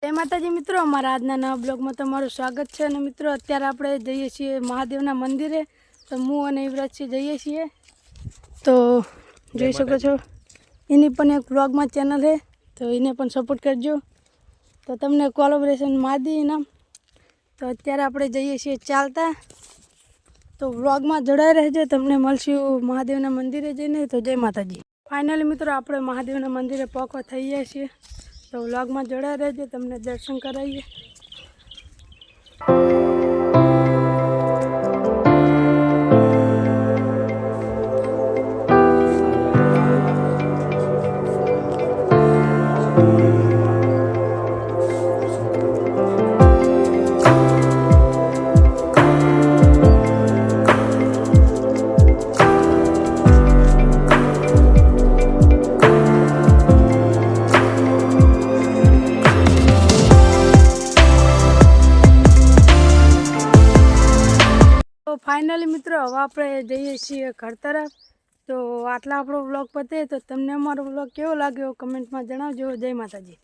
जय माताजी मित्रों, अमरा आज नवा ब्लॉग में तमारुं स्वागत है। और मित्रों अत्यारे आपणे जईए छीए महादेवना मंदिरे। तो मु अने युवराज जईए छीए। तो जोई शको छो एनी पण एक ब्लॉग में चेनल है, तो इने पण सपोर्ट करजो। तो तमने कोलेबोरेशन मार दी इनाम। तो अत्यारे आपणे जईए छीए चालता। तो ब्लॉग में जोड़ाई रहेजो, तमने मळशुं महादेवना मंदिरे जईने। तो जय माताजी। फाइनली मित्रों आपणे महादेवना मंदिरे पहोंचवा थई गया छीए। तो व्लॉग में जोड़ा रहजो, तमने दर्शन कराइए। तो फाइनली मित्रों हवे आपणे जईए छीए घर तरफ। तो आटला आपणो व्लॉग पते। तो तमने अमारो व्लॉग केवो लाग्यो कमेंट में जणावजो। जय माताजी।